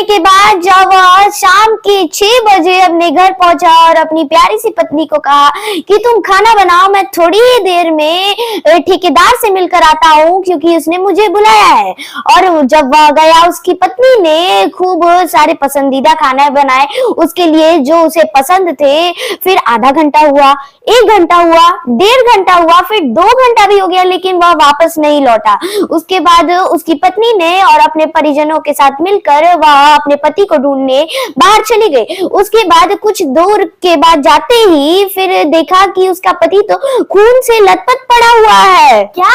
करने के बाद जब वह शाम के 6 बजे अपने घर पहुंचा और अपनी प्यारी सी पत्नी को कहा कि तुम खाना बनाओ, मैं थोड़ी ही देर में ठेकेदार से मिलकर आता हूँ क्योंकि उसने मुझे बुलाया है। और जब वह गया, उसकी पत्नी ने खूब सारे पसंदीदा खाने बनाए उसके लिए जो उसे पसंद थे। फिर आधा घंटा हुआ, 1 घंटा हुआ, 1.5 घंटा हुआ, फिर 2 घंटा भी हो गया, लेकिन वह वापस नहीं लौटा। उसके बाद उसकी पत्नी ने और अपने परिजनों के साथ मिलकर वह अपने पति को ढूंढने बाहर चली गई। उसके बाद कुछ दूर के बाद जाते ही फिर देखा कि उसका पति तो खून से लथपथ पड़ा हुआ है। क्या?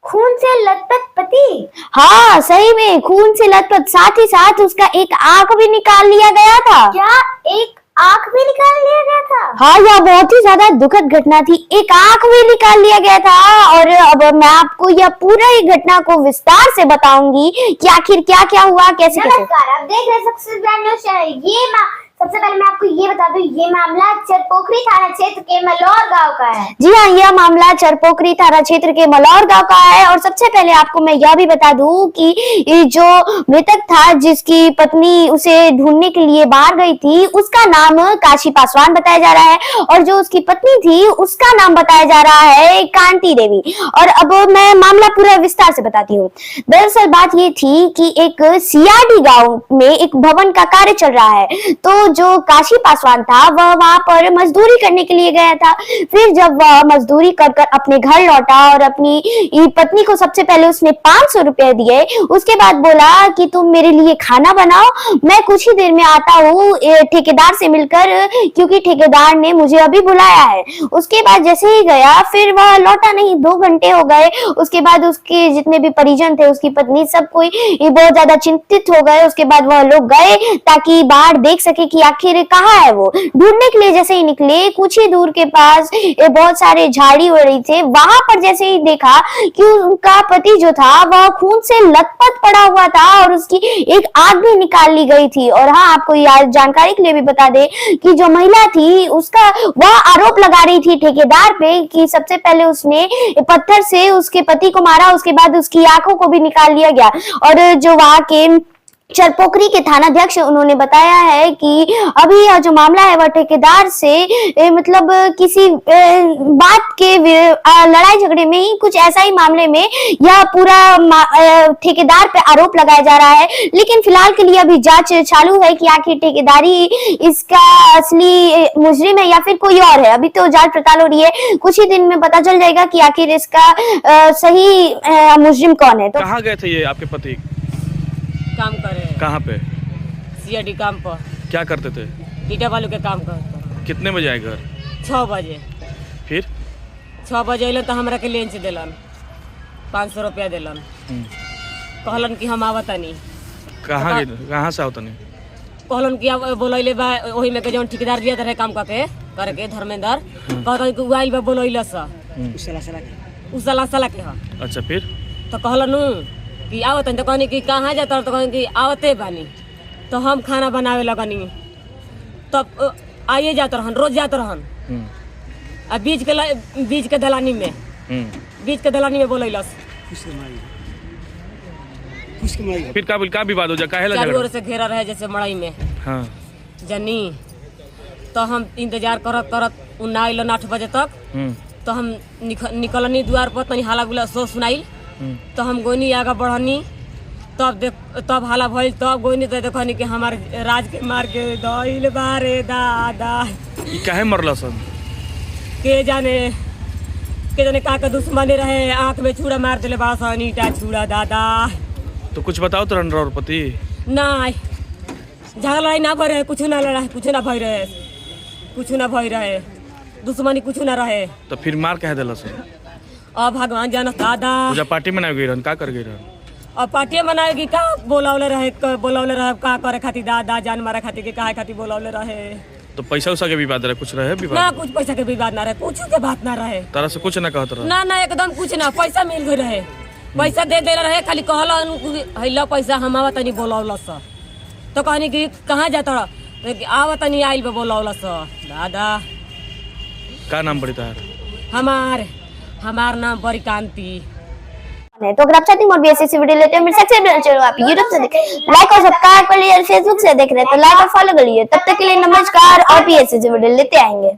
खून से लथपथ पति? हाँ, सही में खून से लथपथ, साथ ही साथ उसका एक आंख भी निकाल लिया गया था। क्या एक आंख भी निकाल लिया गया था? हाँ, यह बहुत ही ज्यादा दुखद घटना थी। एक आंख भी निकाल लिया गया था। और अब मैं आपको यह पूरा ही घटना को विस्तार से बताऊंगी कि आखिर क्या क्या हुआ, कैसे कैसे। नमस्कार, आप देख रहे हैं सक्सेस ब्रांड न्यूज़ चैनल। सबसे पहले मैं आपको ये बता दूं, ये मामला चरपोखरी थाना क्षेत्र के मलौर गांव का है। जी हाँ, यह मामला चरपोखरी थाना क्षेत्र के मलौर गांव का है। और सबसे पहले आपको मैं यह भी बता दूं कि ये जो मृतक था, जिसकी पत्नी उसे ढूंढने के लिए बाहर गई थी, उसका नाम काशी पासवान बताया जा रहा है। और जो उसकी पत्नी थी, उसका नाम बताया जा रहा है कांति देवी। और अब मैं मामला पूरा विस्तार से बताती हूँ। दरअसल बात ये थी कि एक सियाडी गांव में एक भवन का कार्य चल रहा है। तो जो काशी पासवान था, वह वहां पर मजदूरी करने के लिए गया था। फिर जब वह मजदूरी कर कर अपने घर लौटा और अपनी पत्नी को सबसे पहले उसने 500 रुपए दिए। उसके बाद बोला कि तुम मेरे लिए खाना बनाओ, मैं कुछ ही देर में आता हूँ ठेकेदार से मिलकर, क्योंकि ठेकेदार ने मुझे अभी बुलाया है। उसके बाद जैसे ही गया, फिर वह लौटा नहीं। 2 घंटे हो गए। उसके बाद उसके जितने भी परिजन थे, उसकी पत्नी, सब कोई बहुत ज्यादा चिंतित हो गए। उसके बाद वह लोग गए ताकि बाहर देख सके कि आखिर कहाँ है वो। ढूंढने के लिए जैसे ही निकले, कुछ ही दूर के पास बहुत सारे झाड़ी हो रही थे। वहां पर जैसे ही देखा कि उनका पति जो था, वह खून से लथपथ पड़ा हुआ था और उसकी एक आंख भी निकाल ली गई थी। और हाँ, आपको जानकारी के लिए भी बता दे कि जो महिला थी, उसका वह आरोप लगा रही थी ठेकेदार पे कि सबसे पहले उसने पत्थर से उसके पति को मारा, उसके बाद उसकी आंखों को भी निकाल लिया गया। और जो वहां के चरपोखरी के थानाध्यक्ष, उन्होंने बताया है कि अभी यह जो मामला है वह ठेकेदार से मतलब किसी बात के लड़ाई झगड़े में ही, कुछ ऐसा ही मामले में यह पूरा ठेकेदार पे आरोप लगाया जा रहा है। लेकिन फिलहाल के लिए अभी जांच चालू है कि आखिर ठेकेदारी इसका असली मुजरिम है या फिर कोई और है। अभी तो जांच पड़ताल हो रही है, कुछ ही दिन में पता चल जाएगा कि आखिर इसका सही मुजरिम कौन है। तो कहाँ गए थे ये आपके पति? काम करे। कहाँ पे? सीआईडी काम पर। क्या करते थे? ईटा बालू के काम करते। कितने बजे आए घर? 6 बजे। फिर 6 बजे अलन तो हमरा के लेंच दिलन, 500 रुपया दिलन। कहलन कि हम आवतनी। कहाँ से आवतनी? कहलन कि बोलैले बा ओही में के जौन ठेकेदार दिया रहे काम करके धर्मेंद्र, कहता कि आइल बा बोलैला सा उसला सला के। अच्छा, फिर? तो कहलन कि आवतन, तो कहनी कि कहाँ जाता, तो कहनी कि आवते बानी। तो हम खाना बनावे लगनी, तब आइए जाते रहन, रोज जाते रहन। अब बीच के दलानी में बोलैलस। फिर का विवाद हो जा? काहे लगा? चारों ओर से घेरा रहे जैसे मड़ई में। हाँ। जनी तो हम इंतजार करत करत ना अइलन 8 बजे तक। तो हम निकलनी द्वार पर, तनी हाला गुला सो सुनाइल। तो हम गोनी आगे बढ़नी, तब हाला भइल, तब गोनी तो देखनी कि हमारे राज के मार के दइल बारे दादा। काहे मरला सन? के जाने का दुश्मनी रहे, आंख में छुरा मार दिले बा सन, ईटा छुरा दादा। तो कुछ बताओ तो रन पति नहीं, झगड़ा लड़ाई ना भय रहे, कुछ ना लड़ा, कुछ ना भय रहे, दुश्मनी कुछ ना रहे। तो फिर मार कह दिला सन? अब भगवान जाना दादा। पूजा पार्टी मनाए गई रहन, का कर गई रहन? अब पार्टी मनाएगी, का बोलावले रहे का करे खातिर दादा, जान मारे खातिर के काहे खातिर बोलावले रहे। तो पैसा उसा के विवाद रहे? कुछ रहे विवाद? ना, कुछ पैसा के विवाद ना रहे, कुछ के बात ना रहे। तरह से कुछ ना कहत रहे? ना, एकदम कुछ ना। पैसा मिल गई रहे, पैसा दे रहे, खाली कहला हैला पैसा हम आवतनी बोलावलस। तो कहनी कि कहाँ जाता रह, आवतनी आइल पे बोलावलस दादा। का नाम पड़ी तार? हमार नाम बड़ी कांति। तो अगर आप चाहते हैं और भी ऐसी वीडियो लेते हैं मेरे सक्सेस चलो आप यूट्यूब से लाइक और सब्सक्राइब कर लीजिए, फेसबुक से देख रहे हैं तो लाइक और फॉलो कर लीजिए। तब तक के लिए नमस्कार, और भी ऐसी वीडियो लेते आएंगे।